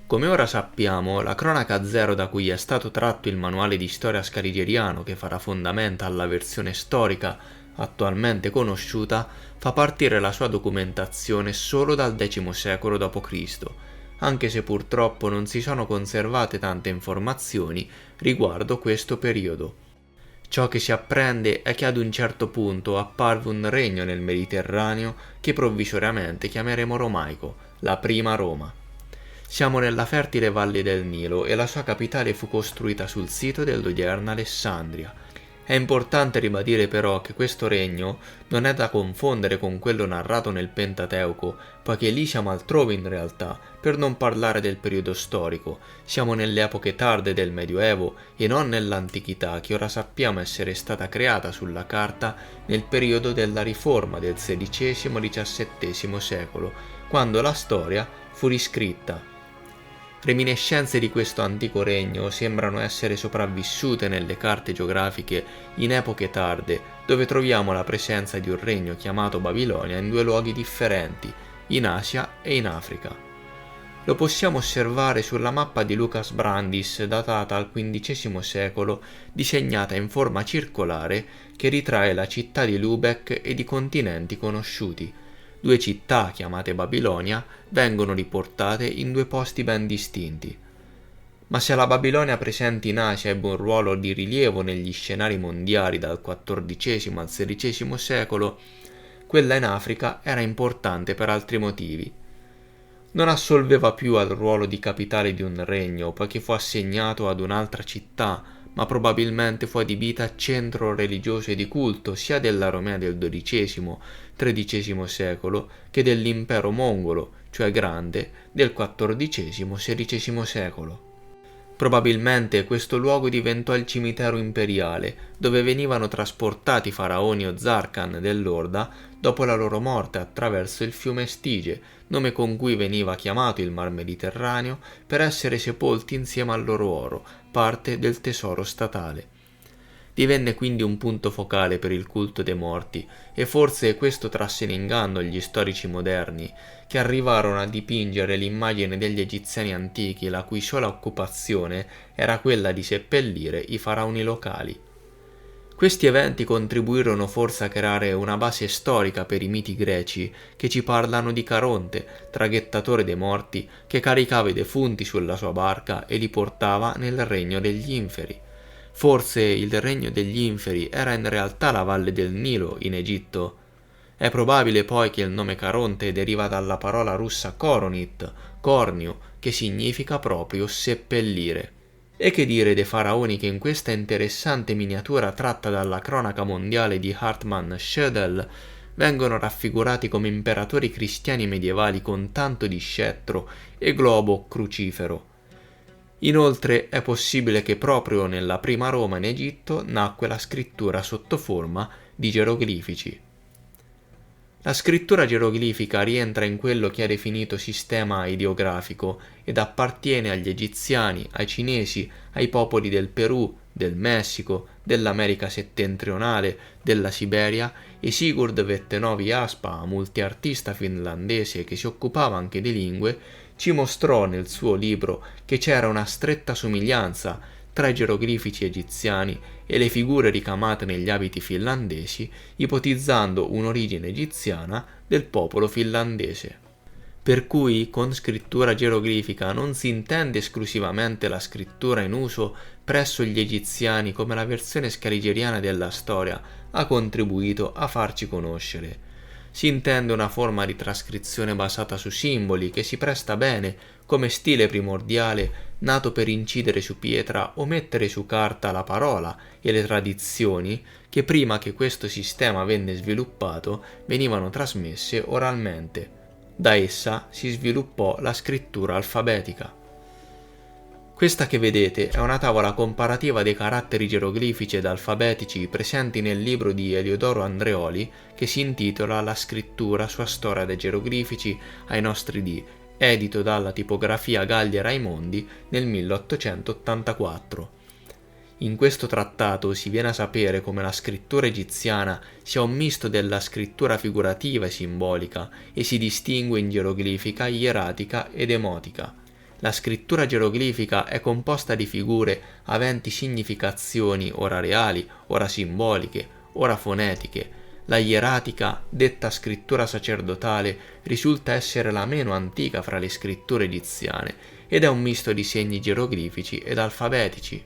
Come ora sappiamo, la cronaca zero da cui è stato tratto il manuale di storia scaligeriano che farà fondamenta alla versione storica attualmente conosciuta, fa partire la sua documentazione solo dal X secolo d.C., anche se purtroppo non si sono conservate tante informazioni riguardo questo periodo. Ciò che si apprende è che ad un certo punto apparve un regno nel Mediterraneo che provvisoriamente chiameremo romaico, la prima Roma. Siamo nella fertile valle del Nilo e la sua capitale fu costruita sul sito dell'odierna Alessandria. È importante ribadire però che questo regno non è da confondere con quello narrato nel Pentateuco, poiché lì siamo altrove in realtà, per non parlare del periodo storico. Siamo nelle epoche tarde del Medioevo e non nell'antichità, che ora sappiamo essere stata creata sulla carta nel periodo della Riforma del XVI-XVII secolo, quando la storia fu riscritta. Reminiscenze di questo antico regno sembrano essere sopravvissute nelle carte geografiche in epoche tarde, dove troviamo la presenza di un regno chiamato Babilonia in due luoghi differenti, in Asia e in Africa. Lo possiamo osservare sulla mappa di Lucas Brandis, datata al XV secolo, disegnata in forma circolare che ritrae la città di Lubeck ed i continenti conosciuti. Due città, chiamate Babilonia, vengono riportate in due posti ben distinti. Ma se la Babilonia presente in Asia ebbe un ruolo di rilievo negli scenari mondiali dal XIV al XVI secolo, quella in Africa era importante per altri motivi. Non assolveva più al ruolo di capitale di un regno, poiché fu assegnato ad un'altra città, ma probabilmente fu adibita centro religioso e di culto sia della Romea del XII-XIII secolo che dell'impero mongolo, cioè grande, del XIV-XVI secolo. Probabilmente questo luogo diventò il cimitero imperiale, dove venivano trasportati i faraoni o Zarkan dell'Orda dopo la loro morte attraverso il fiume Stige, nome con cui veniva chiamato il Mar Mediterraneo, per essere sepolti insieme al loro oro, parte del tesoro statale. Divenne quindi un punto focale per il culto dei morti, e forse questo trasse in inganno gli storici moderni, che arrivarono a dipingere l'immagine degli egiziani antichi la cui sola occupazione era quella di seppellire i faraoni locali. Questi eventi contribuirono forse a creare una base storica per i miti greci che ci parlano di Caronte, traghettatore dei morti, che caricava i defunti sulla sua barca e li portava nel regno degli inferi. Forse il regno degli inferi era in realtà la valle del Nilo in Egitto. È probabile poi che il nome Caronte deriva dalla parola russa koronit, cornio, che significa proprio seppellire. E che dire dei faraoni che in questa interessante miniatura tratta dalla cronaca mondiale di Hartmann Schödel vengono raffigurati come imperatori cristiani medievali con tanto di scettro e globo crucifero. Inoltre è possibile che proprio nella prima Roma in Egitto nacque la scrittura sotto forma di geroglifici. La scrittura geroglifica rientra in quello che è definito sistema ideografico ed appartiene agli egiziani, ai cinesi, ai popoli del Perù, del Messico, dell'America settentrionale, della Siberia, e Sigurd Vettenovi Aspa, multiartista finlandese che si occupava anche di lingue, ci mostrò nel suo libro che c'era una stretta somiglianza tra i geroglifici egiziani e le figure ricamate negli abiti finlandesi, ipotizzando un'origine egiziana del popolo finlandese. Per cui con scrittura geroglifica non si intende esclusivamente la scrittura in uso presso gli egiziani come la versione scaligeriana della storia ha contribuito a farci conoscere. Si intende una forma di trascrizione basata su simboli che si presta bene come stile primordiale nato per incidere su pietra o mettere su carta la parola e le tradizioni che prima che questo sistema venne sviluppato venivano trasmesse oralmente. Da essa si sviluppò la scrittura alfabetica. Questa che vedete è una tavola comparativa dei caratteri geroglifici ed alfabetici presenti nel libro di Eliodoro Andreoli che si intitola La scrittura, sua storia dei geroglifici ai nostri dì, edito dalla tipografia Gallia Raimondi nel 1884. In questo trattato si viene a sapere come la scrittura egiziana sia un misto della scrittura figurativa e simbolica e si distingue in geroglifica, ieratica ed emotica. La scrittura geroglifica è composta di figure aventi significazioni ora reali, ora simboliche, ora fonetiche. La ieratica, detta scrittura sacerdotale, risulta essere la meno antica fra le scritture egiziane ed è un misto di segni geroglifici ed alfabetici.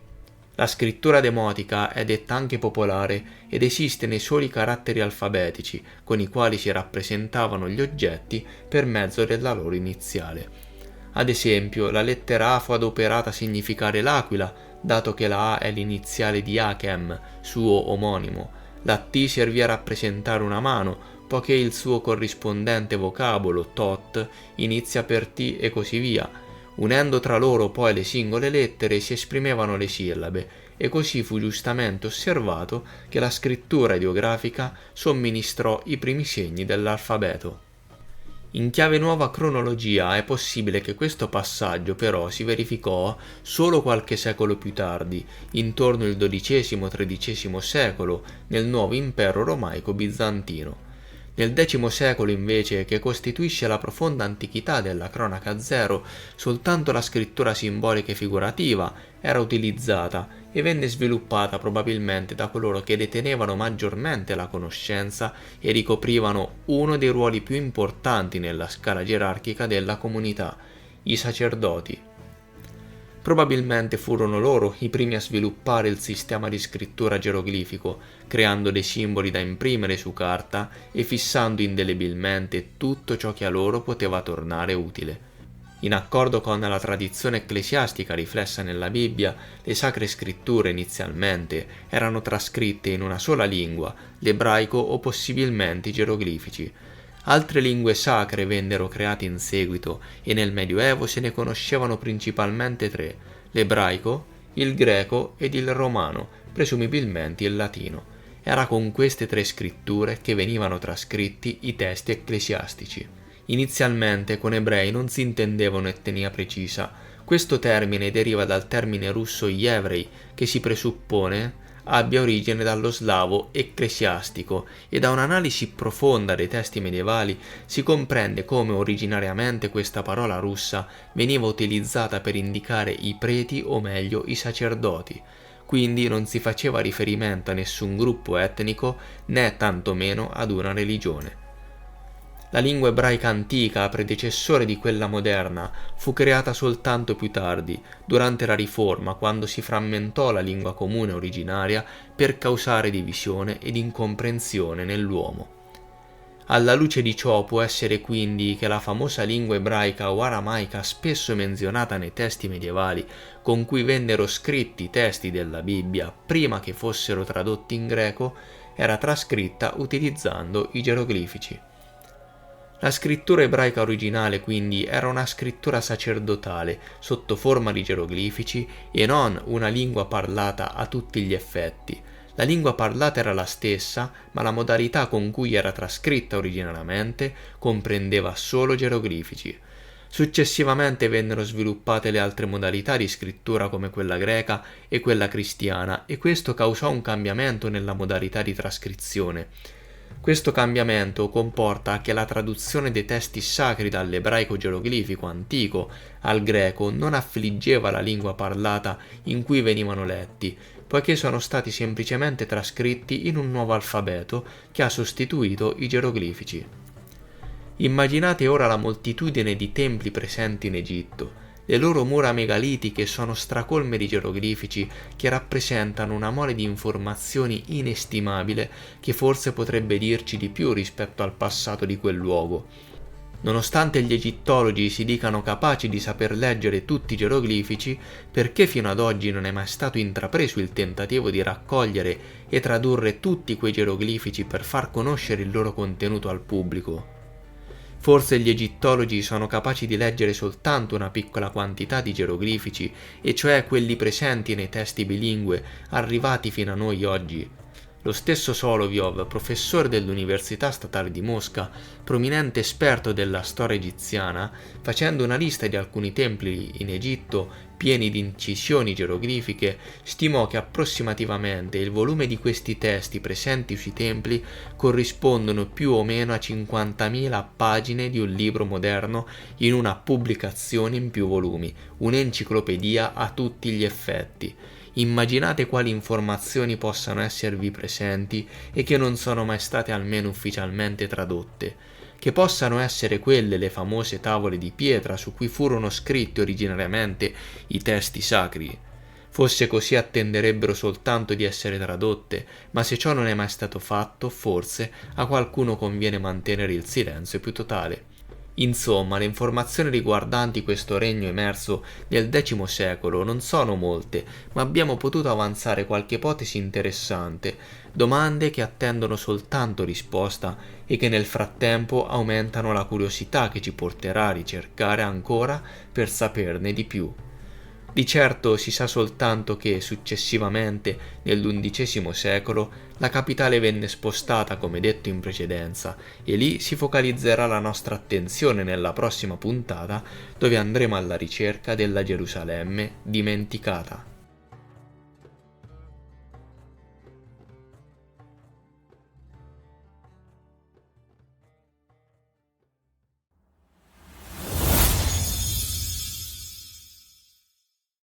La scrittura demotica è detta anche popolare ed esiste nei soli caratteri alfabetici con i quali si rappresentavano gli oggetti per mezzo della loro iniziale. Ad esempio, la lettera A fu adoperata a significare l'aquila, dato che la A è l'iniziale di Achem, suo omonimo. La T servì a rappresentare una mano, poiché il suo corrispondente vocabolo, tot, inizia per T e così via. Unendo tra loro poi le singole lettere si esprimevano le sillabe, e così fu giustamente osservato che la scrittura ideografica somministrò i primi segni dell'alfabeto. In chiave nuova cronologia è possibile che questo passaggio però si verificò solo qualche secolo più tardi, intorno al XII-XIII secolo, nel nuovo impero romaico bizantino. Nel X secolo invece, che costituisce la profonda antichità della cronaca zero, soltanto la scrittura simbolica e figurativa era utilizzata e venne sviluppata probabilmente da coloro che detenevano maggiormente la conoscenza e ricoprivano uno dei ruoli più importanti nella scala gerarchica della comunità, i sacerdoti. Probabilmente furono loro i primi a sviluppare il sistema di scrittura geroglifico, creando dei simboli da imprimere su carta e fissando indelebilmente tutto ciò che a loro poteva tornare utile. In accordo con la tradizione ecclesiastica riflessa nella Bibbia, le sacre scritture inizialmente erano trascritte in una sola lingua, l'ebraico o possibilmente i geroglifici. Altre lingue sacre vennero create in seguito e nel Medioevo se ne conoscevano principalmente tre: l'ebraico, il greco ed il romano, presumibilmente il latino. Era con queste tre scritture che venivano trascritti i testi ecclesiastici. Inizialmente con ebrei non si intendeva un'etnia precisa. Questo termine deriva dal termine russo yevrei, che si presuppone abbia origine dallo slavo ecclesiastico, e da un'analisi profonda dei testi medievali si comprende come originariamente questa parola russa veniva utilizzata per indicare i preti o meglio i sacerdoti. Quindi non si faceva riferimento a nessun gruppo etnico né tantomeno ad una religione. La lingua ebraica antica, predecessore di quella moderna, fu creata soltanto più tardi, durante la Riforma, quando si frammentò la lingua comune originaria per causare divisione ed incomprensione nell'uomo. Alla luce di ciò può essere quindi che la famosa lingua ebraica o aramaica spesso menzionata nei testi medievali, con cui vennero scritti i testi della Bibbia prima che fossero tradotti in greco, era trascritta utilizzando i geroglifici. La scrittura ebraica originale quindi era una scrittura sacerdotale sotto forma di geroglifici e non una lingua parlata a tutti gli effetti. La lingua parlata era la stessa, ma la modalità con cui era trascritta originariamente comprendeva solo geroglifici. Successivamente vennero sviluppate le altre modalità di scrittura come quella greca e quella cristiana, e questo causò un cambiamento nella modalità di trascrizione. Questo cambiamento comporta che la traduzione dei testi sacri dall'ebraico geroglifico antico al greco non affliggeva la lingua parlata in cui venivano letti, poiché sono stati semplicemente trascritti in un nuovo alfabeto che ha sostituito i geroglifici. Immaginate ora la moltitudine di templi presenti in Egitto. Le loro mura megalitiche sono stracolme di geroglifici che rappresentano una mole di informazioni inestimabile che forse potrebbe dirci di più rispetto al passato di quel luogo. Nonostante gli egittologi si dicano capaci di saper leggere tutti i geroglifici, perché fino ad oggi non è mai stato intrapreso il tentativo di raccogliere e tradurre tutti quei geroglifici per far conoscere il loro contenuto al pubblico? Forse gli egittologi sono capaci di leggere soltanto una piccola quantità di geroglifici, e cioè quelli presenti nei testi bilingue arrivati fino a noi oggi. Lo stesso Solovyov, professore dell'Università Statale di Mosca, prominente esperto della storia egiziana, facendo una lista di alcuni templi in Egitto pieni di incisioni geroglifiche, stimò che approssimativamente il volume di questi testi presenti sui templi corrispondono più o meno a 50.000 pagine di un libro moderno in una pubblicazione in più volumi, un'enciclopedia a tutti gli effetti. Immaginate quali informazioni possano esservi presenti e che non sono mai state almeno ufficialmente tradotte. Che possano essere quelle le famose tavole di pietra su cui furono scritti originariamente i testi sacri. Fosse così attenderebbero soltanto di essere tradotte, ma se ciò non è mai stato fatto, forse a qualcuno conviene mantenere il silenzio più totale. Insomma, le informazioni riguardanti questo regno emerso nel X secolo non sono molte, ma abbiamo potuto avanzare qualche ipotesi interessante, domande che attendono soltanto risposta e che nel frattempo aumentano la curiosità che ci porterà a ricercare ancora per saperne di più. Di certo si sa soltanto che, successivamente, nell'XI secolo, la capitale venne spostata, come detto in precedenza, e lì si focalizzerà la nostra attenzione nella prossima puntata, dove andremo alla ricerca della Gerusalemme dimenticata.